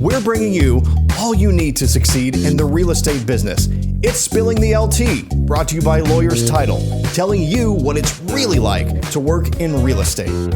we're bringing you all you need to succeed in the real estate business. It's Spilling the LT, brought to you by Lawyers Title, telling you what it's really like to work in real estate.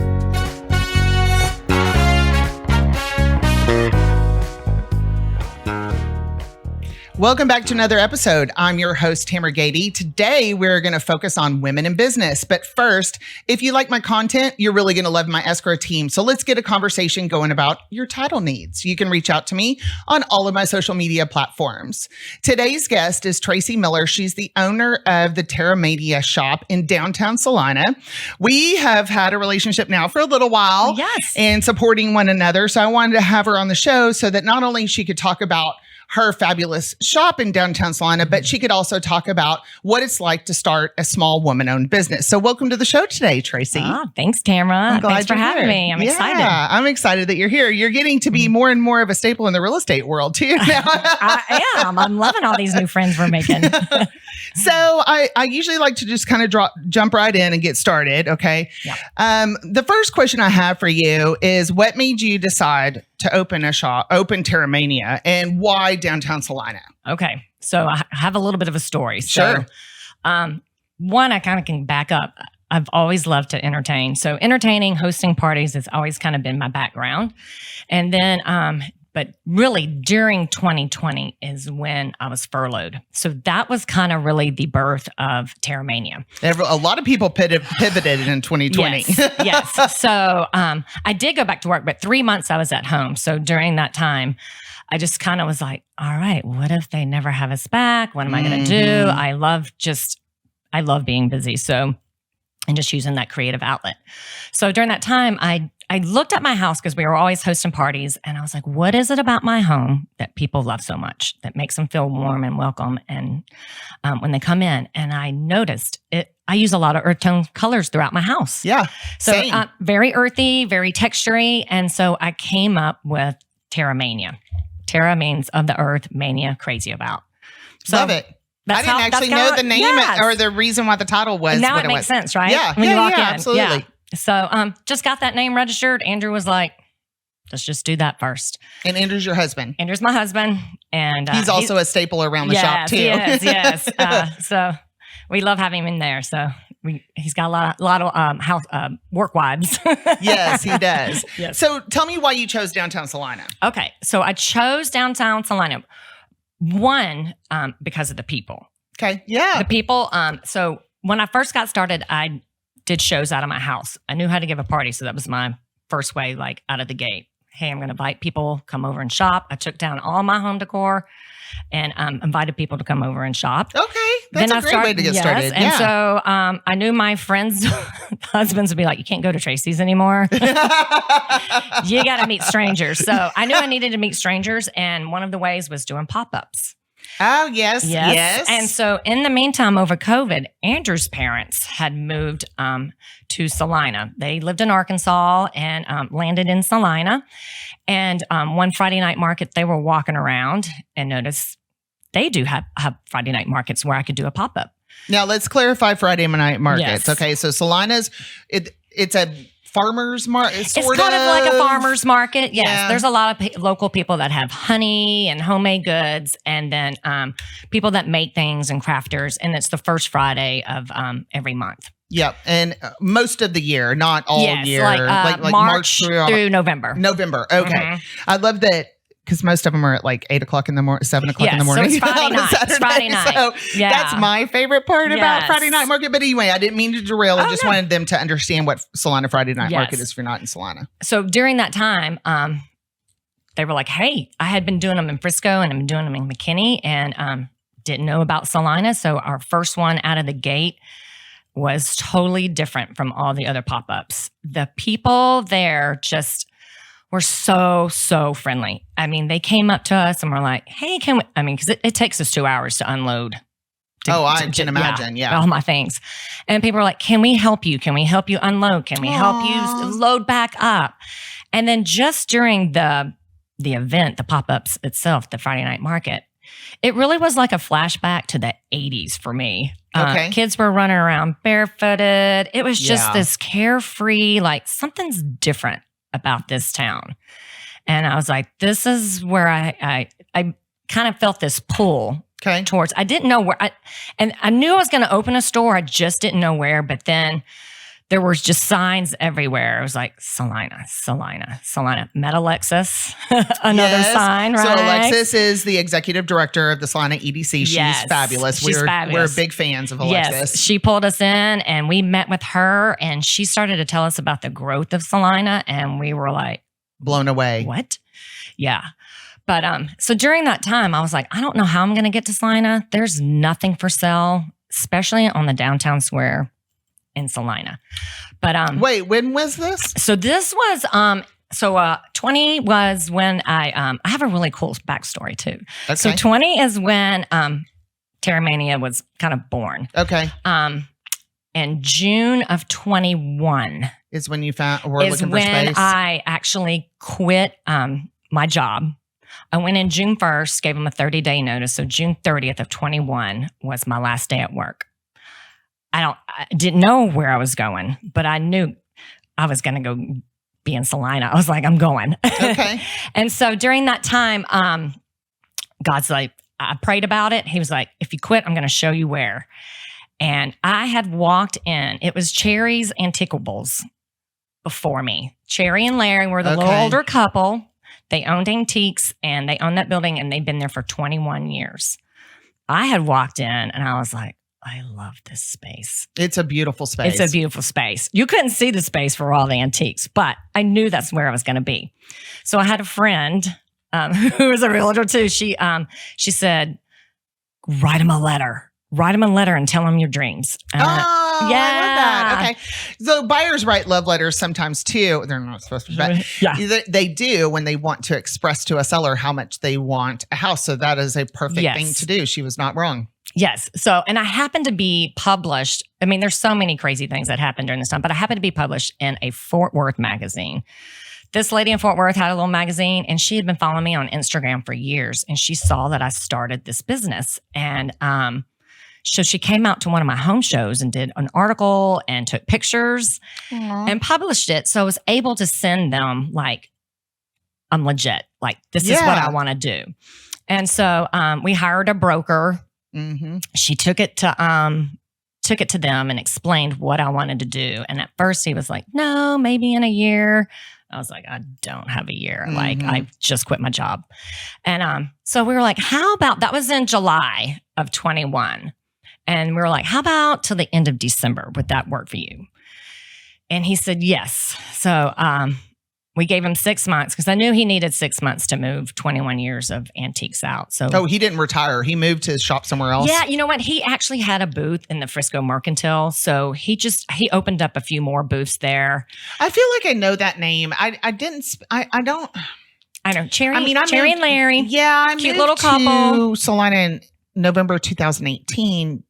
Welcome back to another episode. I'm your host, Tamera and Traci. Today, we're going to focus on women in business. But first, if you like my content, you're really going to love my escrow team. So let's get a conversation going about your title needs. You can reach out to me on all of my social media platforms. Today's guest is Traci Miller. She's the owner of the Terramania shop in downtown Salina. We have had a relationship now for a little while. Yes. And supporting one another. So I wanted to have her on the show so that not only she could talk about her fabulous shop in downtown Salina, but she could also talk about what it's like to start a small woman-owned business. So welcome to the show today, Traci. Oh, thanks, Tamera. Thanks for having me. I'm excited. Yeah, I'm excited that you're here. You're getting to be more and more of a staple in the real estate world too now. I am. I'm loving all these new friends we're making. So I usually like to just kind of jump right in and get started. Okay. Yeah. The first question I have for you is what made you decide to open Terramania, and why downtown Salina? Okay. So I have a little bit of a story. Sure. So, one, I kind of can back up. I've always loved to entertain. So entertaining, hosting parties has always kind of been my background. And then, but really during 2020 is when I was furloughed. So that was kind of really the birth of Terramania. A lot of people pivoted in 2020. Yes. So I did go back to work, but 3 months I was at home. So during that time, I just kind of was like, all right, what if they never have us back? What am I going to do? I love being busy. So, and just using that creative outlet. So during that time, I looked at my house because we were always hosting parties, and I was like, what is it about my home that people love so much, that makes them feel warm and welcome and when they come in? And I noticed it. I use a lot of earth tone colors throughout my house. Yeah. So very earthy, very textury. And so I came up with Terramania. Terra means of the earth, mania, crazy about. So love it. I didn't actually know the name or the reason why the title was. Now what it makes sense, right? Yeah. When you walk in. Absolutely. Yeah. So just got that name registered. Andrew was like, let's just do that first. And Andrew's your husband. Andrew's my husband. And he's also a staple around the shop too. Yes. So we love having him in there. So he's got a lot of house work wives. Yes, he does. Yes. So tell me why you chose downtown Salina. Okay. So I chose downtown Salina. One, because of the people. Okay. Yeah. The people. So when I first got started, I did shows out of my house. I knew how to give a party. So that was my first way, like out of the gate. Hey, I'm going to invite people, come over and shop. I took down all my home decor and invited people to come over and shop. Okay. That's a great way to get started. And so I knew my friends' husbands would be like, you can't go to Traci's anymore. You got to meet strangers. So I knew I needed to meet strangers. And one of the ways was doing pop-ups. Oh, yes. And so in the meantime, over COVID, Andrew's parents had moved to Salina. They lived in Arkansas and landed in Salina. And one Friday night market, they were walking around and noticed they do have Friday night markets where I could do a pop-up. Now, let's clarify Friday night markets. Yes. Okay, so Salina's, it's a farmer's market. It's kind of like a farmer's market. Yes. Yeah. There's a lot of local people that have honey and homemade goods, and then people that make things and crafters. And it's the first Friday of every month. Yep. And most of the year, not all year. Like March through November. November. Okay. Mm-hmm. I love that. Because most of them are at like 8 o'clock in the morning, 7 o'clock in the morning. So it's Friday night. It's Friday night. So that's my favorite part about Friday night market. But anyway, I didn't mean to derail. I just wanted them to understand what Salina Friday night market is if you're not in Salina. So during that time, they were like, hey, I had been doing them in Frisco and I'm doing them in McKinney and didn't know about Salina. So our first one out of the gate was totally different from all the other pop-ups. The people there just were so friendly. I mean, they came up to us and were like, hey, can we, I mean, because it takes us 2 hours to unload. I can imagine. Yeah. All my things. And people were like, can we help you? Can we help you unload? Can we help you load back up? And then just during the event, the pop-ups itself, the Friday night market, it really was like a flashback to the 80s for me. Okay. Kids were running around barefooted. It was just this carefree, like something's different about this town. And I was like, this is where I kind of felt this pull towards. I didn't know where. And I knew I was going to open a store. I just didn't know where. But then there was just signs everywhere. It was like Salina. Met Alexis, another sign, right? So Alexis is the executive director of the Salina EDC. She's fabulous. We're big fans of Alexis. Yes, she pulled us in and we met with her and she started to tell us about the growth of Salina and we were like, blown away. What? Yeah. But so during that time, I was like, I don't know how I'm going to get to Salina. There's nothing for sale, especially on the downtown square in Salina. But wait, when was this? So this was 20 was when I have a really cool backstory too. Okay. So 20 is when Terramania was kind of born. Okay. And June of 21 is when you found looking for space. I actually quit my job. I went in June 1st, gave them a 30-day notice. So June 30th of 21 was my last day at work. I didn't know where I was going, but I knew I was going to go be in Salina. I was like, I'm going. Okay. And so during that time, God's like, I prayed about it. He was like, if you quit, I'm going to show you where. And I had walked in. It was Cherry's Antiquables before me. Cherry and Larry were the little older couple. They owned antiques and they owned that building and they'd been there for 21 years. I had walked in and I was like, I love this space. It's a beautiful space. It's a beautiful space. You couldn't see the space for all the antiques, but I knew that's where I was going to be. So I had a friend who was a realtor too. She said, write him a letter. Write him a letter and tell him your dreams. Yeah. I love that. Okay. So buyers write love letters sometimes too. They're not supposed to, but they do when they want to express to a seller how much they want a house. So that is a perfect thing to do. She was not wrong. Yes. So, and I happened to be published. I mean, there's so many crazy things that happened during this time, but I happened to be published in a Fort Worth magazine. This lady in Fort Worth had a little magazine and she had been following me on Instagram for years. And she saw that I started this business. And so she came out to one of my home shows and did an article and took pictures and published it. So I was able to send them like, I'm legit. Like, this is what I want to do. And so we hired a broker. Mm-hmm. She took it to them and explained what I wanted to do. And at first he was like, no, maybe in a year. I was like, I don't have a year. Mm-hmm. Like, I just quit my job. And so we were like, how about, that was in July of 21. And we were like, how about till the end of December? Would that work for you? And he said, yes. So we gave him 6 months because I knew he needed 6 months to move 21 years of antiques out. So he didn't retire. He moved his shop somewhere else. Yeah. You know what? He actually had a booth in the Frisco Mercantile. So he opened up a few more booths there. I feel like I know that name. I don't. I know. Cherry and Larry. Yeah. I cute little couple. To Salina in November 2018.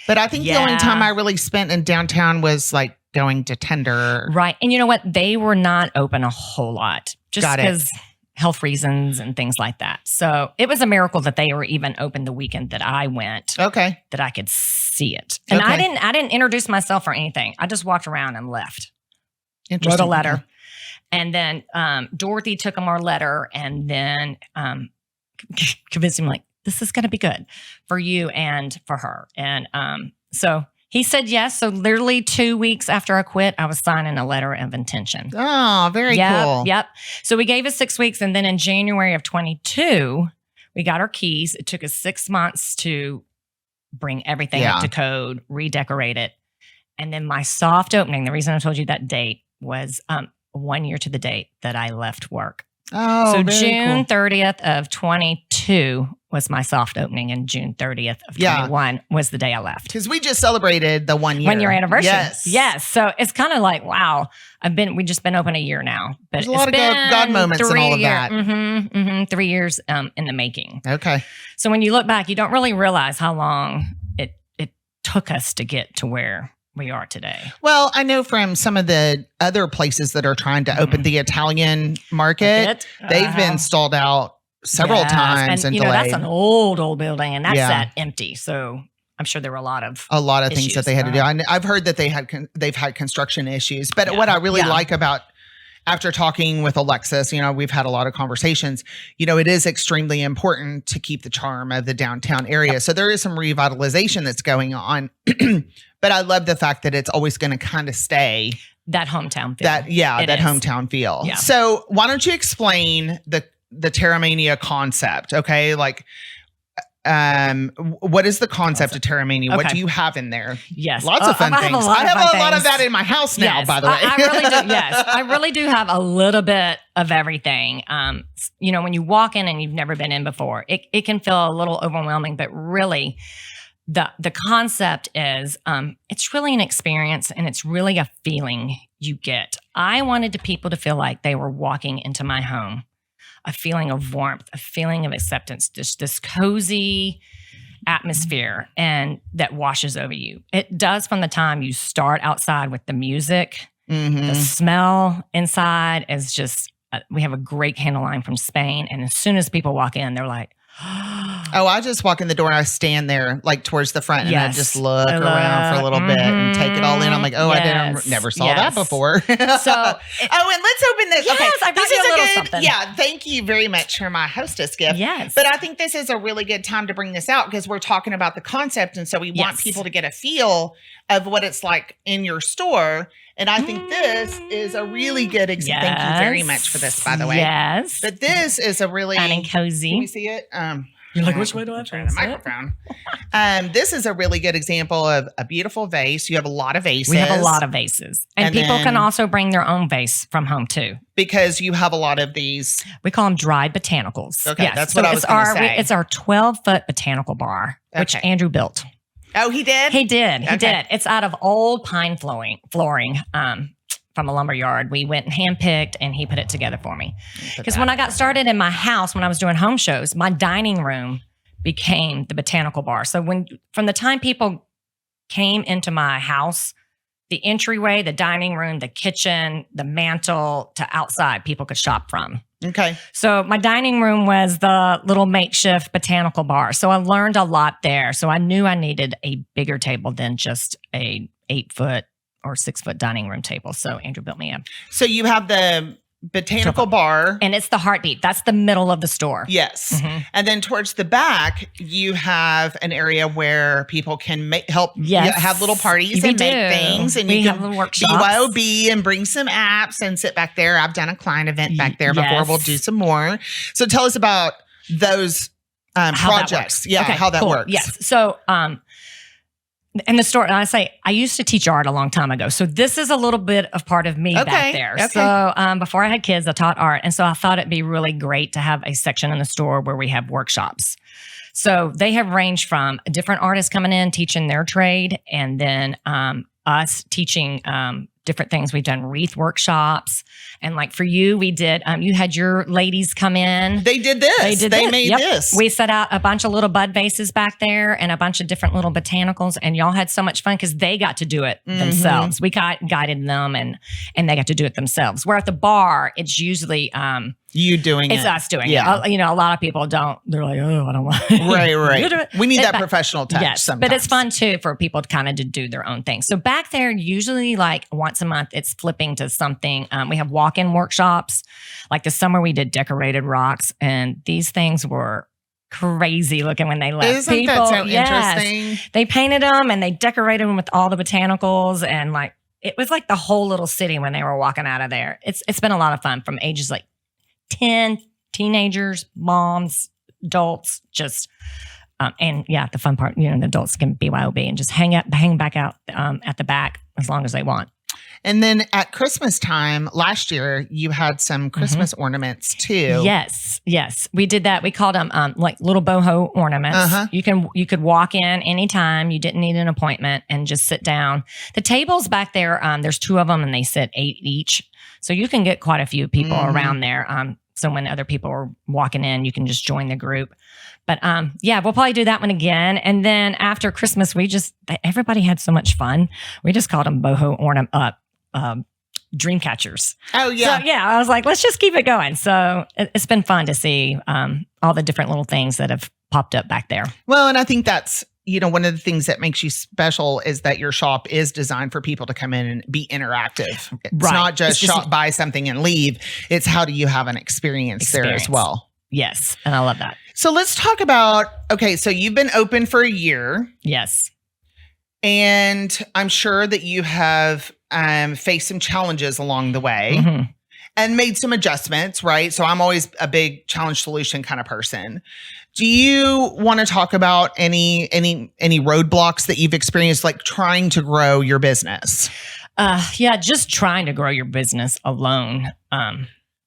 But I think the only time I really spent in downtown was like going to Tender. Right. And you know what? They were not open a whole lot just because health reasons and things like that. So it was a miracle that they were even open the weekend that I went. Okay. That I could see it. And I didn't introduce myself or anything. I just walked around and left. Wrote a letter. And then Dorothy took him our letter and then convinced him like, this is going to be good for you and for her. And so he said yes. So literally 2 weeks after I quit, I was signing a letter of intention. Oh, very cool. Yep. So we gave us 6 weeks. And then in January of 22, we got our keys. It took us 6 months to bring everything up to code, redecorate it. And then my soft opening, the reason I told you that date was 1 year to the date that I left work. Oh, so June 30th of 22 was my soft opening, and June 30th of 21 was the day I left. Because we just celebrated the 1 year. 1 year anniversary. Yes. So it's kind of like, wow, we just been open a year now. But there's a lot of God moments and all of that. 3 years in the making. Okay. So when you look back, you don't really realize how long it took us to get to where we are today. Well, I know from some of the other places that are trying to open the Italian market, they've been stalled out several times and delayed. That's an old building, and that's sat empty. So I'm sure there were a lot of things that they had to do. I've heard that they've had construction issues. But what I really like about after talking with Alexis, we've had a lot of conversations, it is extremely important to keep the charm of the downtown area. So there is some revitalization that's going on, but I love the fact that it's always going to kind of stay that hometown feel. That hometown feel. Yeah. So why don't you explain the Terramania concept? Okay. Like, what is the concept of Terramania? Okay. What do you have in there? Yes. Lots of fun things. I have a lot of that in my house now, by the way. I really do. Yes. I really do have a little bit of everything. When you walk in and you've never been in before, it can feel a little overwhelming, but really the concept is, it's really an experience and it's really a feeling you get. I wanted the people to feel like they were walking into my home. A feeling of warmth, a feeling of acceptance, just this cozy atmosphere and that washes over you. It does from the time you start outside with the music, the smell inside is just, we have a great candle line from Spain. And as soon as people walk in, they're like, oh, I just walk in the door and I stand there like towards the front and I just look around for a little bit and take it all in. I'm like, oh, I never saw that before. So, and let's open this. Yes, okay, I brought you a little something. Yeah, thank you very much for my hostess gift. Yes. But I think this is a really good time to bring this out because we're talking about the concept. And so we want people to get a feel of what it's like in your store. And I think this is a really good example. Thank you very much for this, by the way. Yes. But this is a really fun and cozy. Can we see it? You're like, which way do I turn the microphone? This is a really good example of a beautiful vase. You have a lot of vases. We have a lot of vases. And people can also bring their own vase from home too. Because you have a lot of these. We call them dried botanicals. Okay, that's what I was going to say. It's our 12-foot botanical bar, which Andrew built. Oh, he did? He did. He did. It's out of old pine flooring from a lumber yard. We went and handpicked and he put it together for me. Because when I got started in my house, when I was doing home shows, my dining room became the botanical bar. So from the time people came into my house, the entryway, the dining room, the kitchen, the mantle to outside, people could shop from. Okay. So my dining room was the little makeshift botanical bar. So I learned a lot there. So I knew I needed a bigger table than just a 8-foot or 6-foot dining room table. So Andrew built me a. So you have the botanical bar. And it's the heartbeat. That's the middle of the store. Yes. Mm-hmm. And then towards the back, you have an area where people can have little parties and make things. And you can have workshops. BYOB and bring some apps and sit back there. I've done a client event back there before. We'll do some more. So tell us about those projects. How that works. Yes. So, in the store, and I used to teach art a long time ago. So this is a little bit of part of me back there. Okay. So before I had kids, I taught art. And so I thought it'd be really great to have a section in the store where we have workshops. So they have ranged from different artists coming in, teaching their trade, and then us teaching different things. We've done wreath workshops. And like for you, we did, you had your ladies come in. They did this. They made this. We set out a bunch of little bud vases back there and a bunch of different little botanicals. And y'all had so much fun because they got to do it themselves. We guided them and they got to do it themselves. Where at the bar, it's usually you doing it's us doing it. A lot of people don't. They're like, oh, I don't want. Right. We need that professional touch sometimes. But it's fun too for people to do their own thing. So back there, usually like once a month, it's flipping to something. We have walk-in workshops. Like this summer, we did decorated rocks, and these things were crazy looking when they left. Isn't that so interesting? They painted them and they decorated them with all the botanicals, and like it was like the whole little city when they were walking out of there. It's been a lot of fun from ages like 10, teenagers, moms, adults, just the fun part, the adults can BYOB and just hang back out at the back as long as they want. And then at Christmas time last year, you had some Christmas ornaments too. Yes, we did that. We called them like little boho ornaments. You could walk in anytime. You didn't need an appointment and just sit down. The tables back there, there's 2 of them, and they sit 8 each, so you can get quite a few people around there. So when other people are walking in, you can just join the group. But we'll probably do that one again. And then after Christmas, everybody had so much fun. We just called them boho dream catchers. Oh, yeah. So, I was like, let's just keep it going. So it's been fun to see all the different little things that have popped up back there. Well, and I think that's, one of the things that makes you special is that your shop is designed for people to come in and be interactive. It's not just shop, buy something and leave. It's how do you have an experience there as well. Yes. And I love that. So let's talk about, okay, so you've been open for a year. Yes. And I'm sure that you have faced some challenges along the way and made some adjustments, right? So I'm always a big challenge solution kind of person. Do you want to talk about any roadblocks that you've experienced, like trying to grow your business? Yeah, just trying to grow your business alone.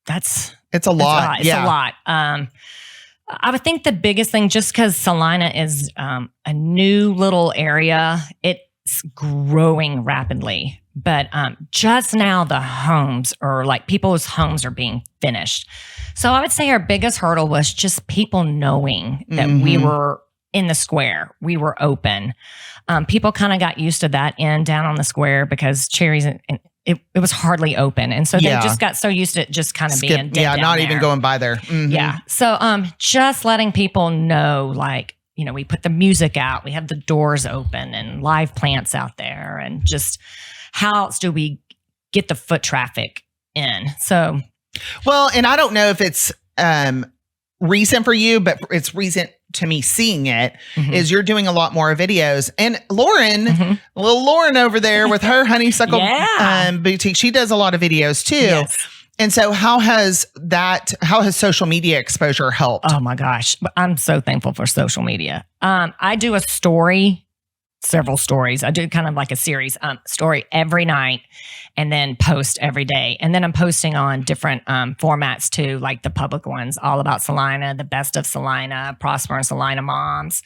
It's a lot. It's a lot. I would think the biggest thing, just because Salina is a new little area, it's growing rapidly. But just now the homes are like people's homes are being finished. So I would say our biggest hurdle was just people knowing that we were in the square. We were open. People kind of got used to that down on the square because Cherry's, it was hardly open. And so they just got so used to it just kind of being dead down even going by there. Yeah. So just letting people know, like, we put the music out. We have the doors open and live plants out there. And just how else do we get the foot traffic in? So, well, and I don't know if it's recent for you, but it's recent to me seeing it is you're doing a lot more videos. And Lauren, little Lauren over there with her honeysuckle boutique, she does a lot of videos too. Yes. And so how has social media exposure helped? Oh my gosh. I'm so thankful for social media. I do a story, several stories. I do kind of like a series story every night and then post every day. And then I'm posting on different formats too, like the public ones, all about Salina, the best of Salina, Prosper and Salina moms.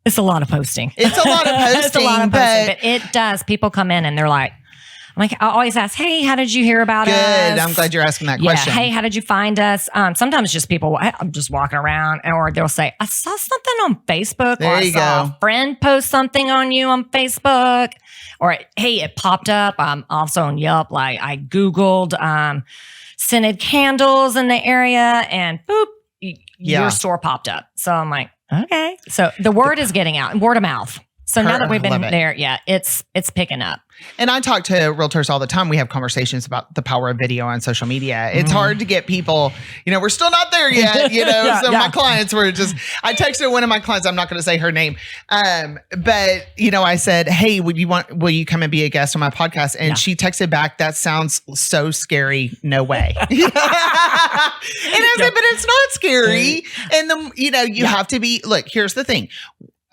It's a lot of posting. It's a lot of posting. It's a lot of posting, but it does. People come in and they're like, I always ask, hey, how did you hear about us? Good. I'm glad you're asking that question. Hey, how did you find us? Sometimes just people, I'm just walking around, or they'll say, I saw something on Facebook. There you saw go. A friend post something on you on Facebook. Or, hey, it popped up. I'm also on Yelp. Like I Googled scented candles in the area and boop, your store popped up. So I'm like, okay. So the word is getting out, word of mouth. So now that we've been there, it's picking up. And I talk to realtors all the time. We have conversations about the power of video on social media. It's hard to get people, we're still not there yet, my clients were just, I texted one of my clients, I'm not going to say her name. But I said, hey, will you come and be a guest on my podcast? And she texted back, that sounds so scary. No way. And I said, but it's not scary. And you have to be, look, here's the thing.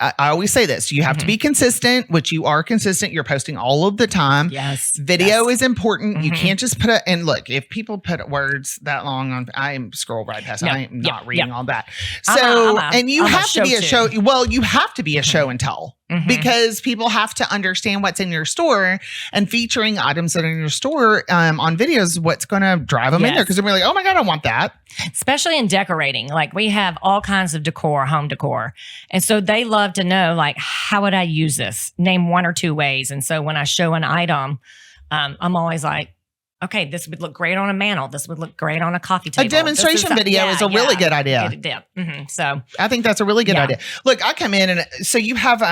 I always say this. You have to be consistent, which you are consistent. You're posting all of the time. Yes. Video is important. You can't just put and look, if people put words that long on, I am scroll right past. I am not reading all that. So, and you have to be a show. Well, you have to be a show and tell because people have to understand what's in your store, and featuring items that are in your store on videos, what's going to drive them in there. Cause they're like, oh my God, I want that. Especially in decorating. Like we have all kinds of decor, home decor. And so they love to know, like, how would I use this? Name one or two ways. And so when I show an item, I'm always like, okay, this would look great on a mantle. This would look great on a coffee table. A demonstration video is a really good idea. So I think that's a really good idea. Look, I come in and so you have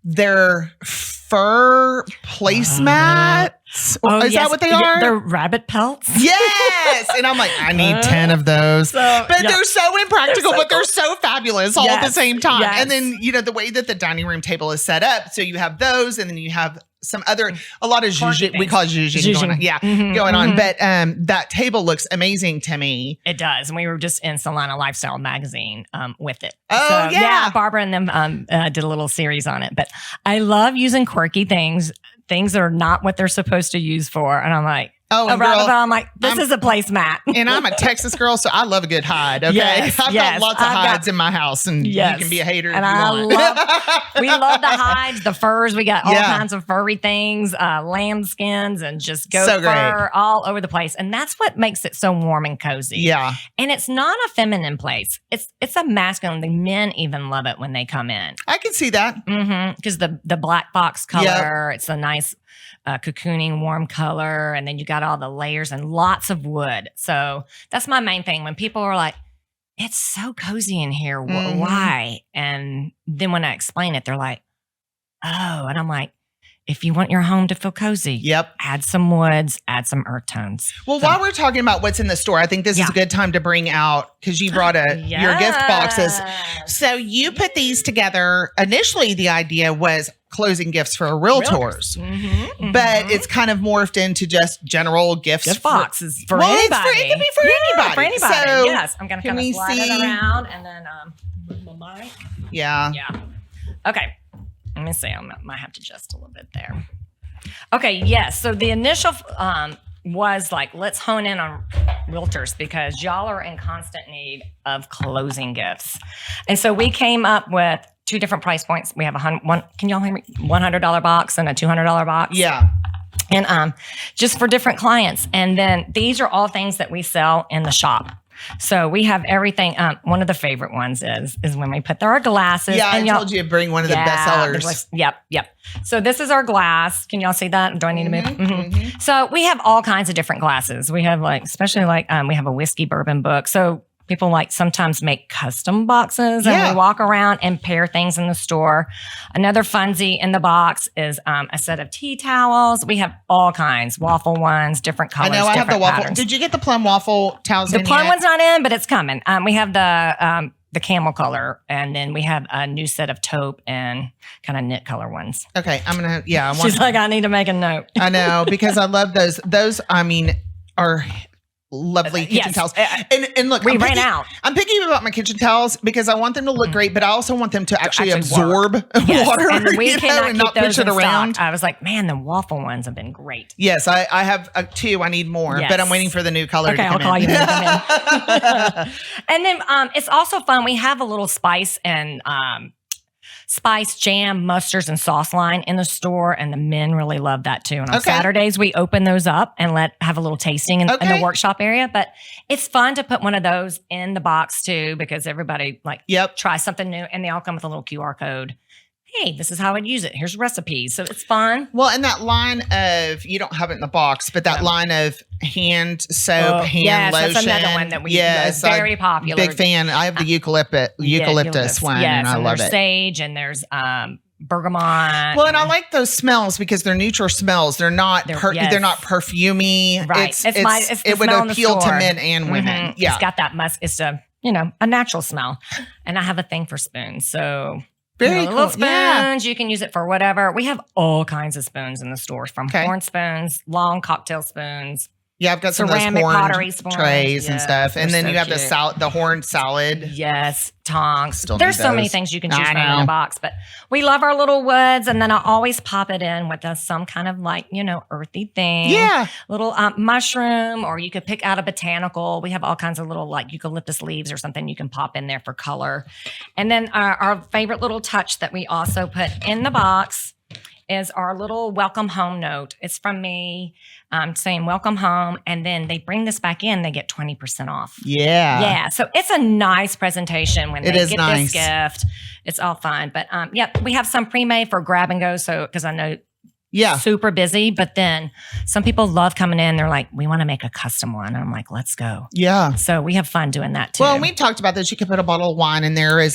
their fur placemats. Is that what they are? They're rabbit pelts. Yes. And I'm like, I need 10 of those. But they're so impractical, but they're so fabulous all at the same time. Yes. And then, the way that the dining room table is set up. So you have those, and then you have some other, a lot of zhuzh, we call it zhuzh going on. Going on. But that table looks amazing to me. It does. And we were just in Salina Lifestyle magazine with it. Oh, so, Barbara and them did a little series on it. But I love using quirky things that are not what they're supposed to use for. And I'm like, I'm like, this is a placemat. And I'm a Texas girl, so I love a good hide. Okay. I've got lots of hides in my house, and you can be a hater if you want. We love the hides, the furs. We got all kinds of furry things, lamb skins, and just goat fur all over the place. And that's what makes it so warm and cozy. Yeah. And it's not a feminine place. It's a masculine. The men even love it when they come in. I can see that. Because the black box color, it's a nice cocooning warm color, and then you got all the layers and lots of wood. So that's my main thing. When people are like, it's so cozy in here. Why? And then when I explain it, they're like, oh, and I'm like, if you want your home to feel cozy, add some woods, add some earth tones. Well, while we're talking about what's in the store, I think this is a good time to bring out, because you brought your gift boxes. So you put these together. Initially, the idea was closing gifts for realtors, but it's kind of morphed into just general gifts. Boxes for anybody. It can be for anybody. For anybody. So yes, I'm going to kind of slide it around and then move my mic. Yeah. Okay. Let me see. I might have to adjust a little bit there. Okay, yes. So the initial was like, let's hone in on realtors because y'all are in constant need of closing gifts. And so we came up with 2 different price points. We have can y'all hear me? $100 box and a $200 box. Yeah. And just for different clients. And then these are all things that we sell in the shop. So we have everything. One of the favorite ones is when we put there our glasses. Yeah, and I told you to bring one of the best sellers. Yep. So this is our glass. Can y'all see that? Do I need to move? So we have all kinds of different glasses. We have especially we have a whiskey bourbon book. So people sometimes make custom boxes and we walk around and pair things in the store. Another funsy in the box is a set of tea towels. We have all kinds, waffle ones, different colors. I know I have the waffle. Patterns. Did you get the plum waffle towels? The plum one's not in, but it's coming. We have the camel color, and then we have a new set of taupe and kind of knit color ones. Okay, She's like, I need to make a note. I know, because I love those. Those, are lovely kitchen towels. And look, we ran out. I'm picky about my kitchen towels because I want them to look great, but I also want them to actually absorb water and we cannot and not push it around. I was like, man, the waffle ones have been great. Yes, I have 2. I need more, but I'm waiting for the new color to come I'll call in. You when you come in. And then it's also fun. We have a little spice and spice, jam, mustards, and sauce line in the store, and the men really love that too. And on Saturdays, we open those up and have a little tasting in the workshop area. But it's fun to put one of those in the box too, because everybody tries something new, and they all come with a little QR code. Hey, this is how I'd use it. Here's recipes. So it's fun. Well, and that line of, you don't have it in the box, but that line of hand soap, hand lotion. That's another one that we use. Very popular. Big fan. I have the eucalyptus one, and I love it. There's sage and there's bergamot. Well, and I like those smells because they're neutral smells. They're not they're not perfumey. Right. It would appeal to men and women. Yeah. It's got that it's a natural smell. And I have a thing for spoons. So very cool. Little spoons, you can use it for whatever. We have all kinds of spoons in the store, from horn spoons, long cocktail spoons. Yeah, I've got some ceramic of those pottery spoons, trays and stuff. And then you have cute. the horn salad. Yes, tongs. Still There's so many things you can choose from in a box. But we love our little woods. And then I always pop it in with some kind of earthy thing. Yeah. Little mushroom, or you could pick out a botanical. We have all kinds of little eucalyptus leaves or something you can pop in there for color. And then our favorite little touch that we also put in the box is our little welcome home note. It's from me saying welcome home. And then they bring this back in, they get 20% off. Yeah. Yeah. So it's a nice presentation when they get this gift. It's all fun. But we have some pre-made for grab and go. So, because I know super busy, but then some people love coming in. They're like, we want to make a custom one. And I'm like, let's go. Yeah. So we have fun doing that too. Well, we've talked about this. You can put a bottle of wine in there. And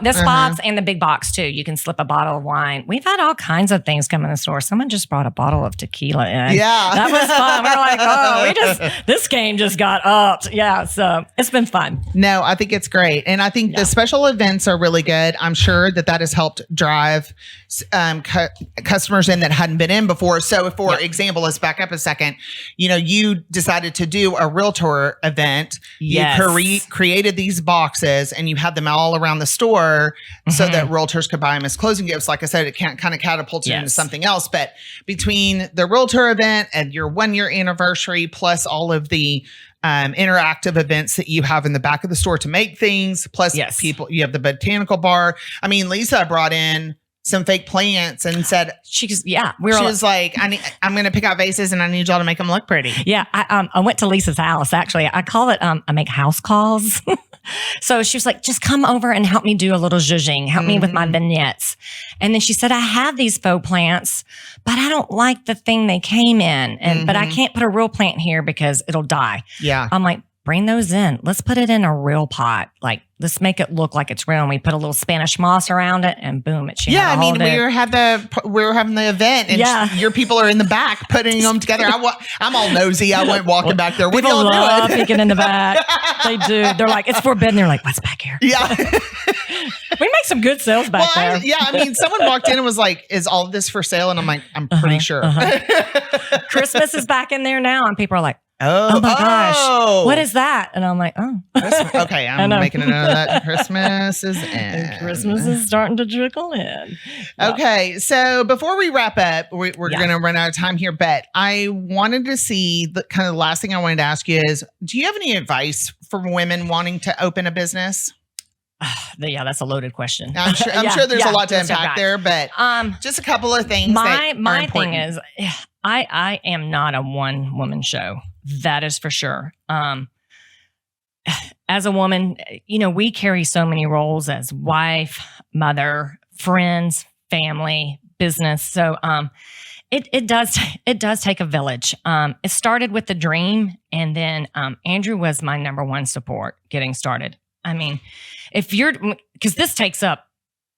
this box and the big box too. You can slip a bottle of wine. We've had all kinds of things come in the store. Someone just brought a bottle of tequila in. Yeah. That was fun. We're like, this game just got upped. Yeah. So it's been fun. No, I think it's great. And I think the special events are really good. I'm sure that has helped drive customers in that hadn't been in before. So for example, let's back up a second. You decided to do a realtor event. Yes. You created these boxes and you had them all around the store so that realtors could buy them as closing gifts. Like I said, it kind of catapulted into something else. But between the realtor event and your 1-year anniversary, plus all of the interactive events that you have in the back of the store to make things, plus people, you have the botanical bar. I mean, Lisa brought in some fake plants and said, she was like, I'm going to pick out vases and I need y'all to make them look pretty. Yeah. I went to Lisa's house. Actually, I call it, I make house calls. So she was like, just come over and help me do a little zhuzhing, help me with my vignettes. And then she said, I have these faux plants, but I don't like the thing they came in. But I can't put a real plant here because it'll die. Yeah. I'm like, bring those in. Let's put it in a real pot. Like, let's make it look like it's real. And we put a little Spanish moss around it, and boom, it. Yeah, I mean, we were having the event, and your people are in the back putting them together. I'm all nosy. I went walking back there. What people y'all love doing? peeking in the back. They do. They're like, it's forbidden. They're like, what's back here? Yeah. We make some good sales back there. I mean, someone walked in and was like, is all of this for sale? And I'm like, I'm pretty sure. Christmas is back in there now, and people are like, oh my gosh, what is that? And I'm like, oh. Okay, I'm making a note of that. Christmas is in. And Christmas is starting to trickle in. Okay, so before we wrap up, we're going to run out of time here, but I wanted to see, the kind of the last thing I wanted to ask you is, do you have any advice for women wanting to open a business? Yeah, that's a loaded question. I'm sure there's a lot to unpack there, but just a couple of things. My thing is, I am not a one woman show. That is for sure. As a woman, we carry so many roles as wife, mother, friends, family, business. So it does take a village. It started with the dream, and then Andrew was my number one support getting started. I mean, because this takes up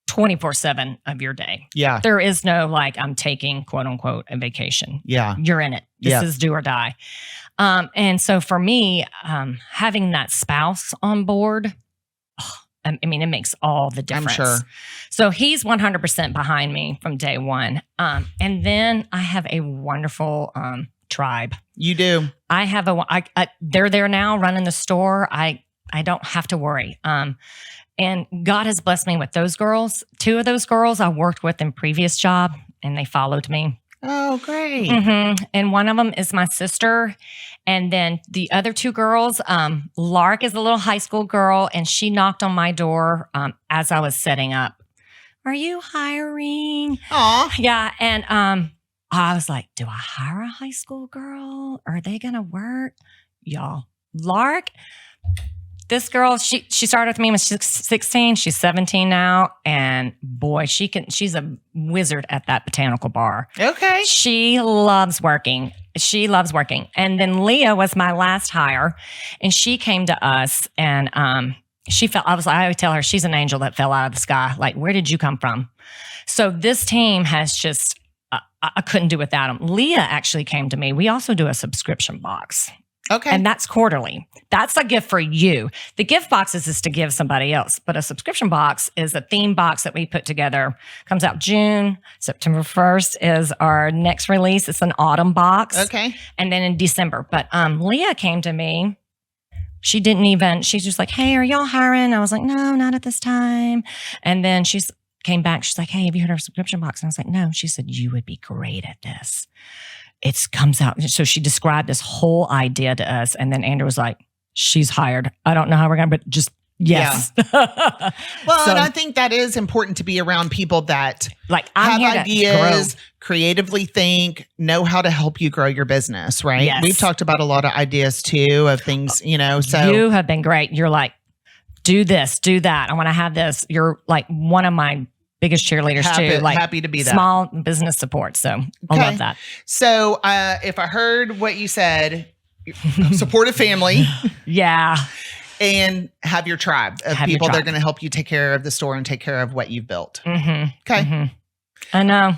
24/7 of your day. Yeah. There is no like, I'm taking quote unquote a vacation. Yeah. You're in it. This is do or die. And so for me, having that spouse on board, I mean, it makes all the difference. I'm sure. So he's 100% behind me from day one. And then I have a wonderful tribe. You do. I have they're there now running the store. I don't have to worry. And God has blessed me with those girls. 2 of those girls I worked with in previous job, and they followed me. Oh, great. Mm-hmm. And one of them is my sister. And then the other 2 girls, Lark is a little high school girl, and she knocked on my door as I was setting up. Are you hiring? Aw. Yeah. And I was like, do I hire a high school girl? Are they going to work? Y'all, Lark, this girl, she started with me when she was 16. She's 17 now. And boy, she's a wizard at that botanical bar. Okay. She loves working. And then Leah was my last hire. And she came to us, and I would tell her she's an angel that fell out of the sky. Like, where did you come from? So this team has just, I couldn't do without them. Leah actually came to me. We also do a subscription box. Okay. And that's quarterly. That's a gift for you. The gift boxes is to give somebody else, but a subscription box is a theme box that we put together. Comes out June. September 1st is our next release. It's an autumn box. Okay. And then in December. But Leah came to me. She's just like, hey, are y'all hiring? I was like, no, not at this time. And then she's came back. She's like, hey, have you heard of our subscription box? And I was like, no. She said, you would be great at this. It comes out. So she described this whole idea to us. And then Andrew was like, she's hired. I don't know how we're going to, but just yes. Yeah. Well, and I think that is important to be around people that have ideas, creatively think, know how to help you grow your business, right? Yes. We've talked about a lot of ideas too of things, so. You have been great. You're like, do this, do that. I want to have this. You're like one of my biggest cheerleaders too. Like, happy to be that. Small business support. So I love that. So if I heard what you said, support a family. Yeah. And have your tribe of people that are going to help you take care of the store and take care of what you've built. Mm-hmm. Okay. Mm-hmm. I know.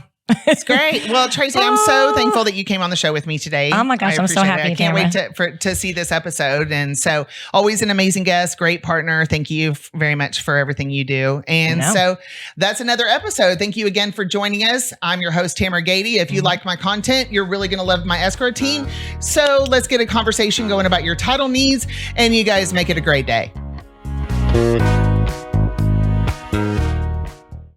It's great. Well, Traci, I'm so thankful that you came on the show with me today. Oh my gosh, I'm so happy. I can't wait to see this episode. And so always an amazing guest, great partner. Thank you very much for everything you do. And so that's another episode. Thank you again for joining us. I'm your host, Tamera Gady. If you like my content, you're really going to love my escrow team. So let's get a conversation going about your title needs, and you guys make it a great day.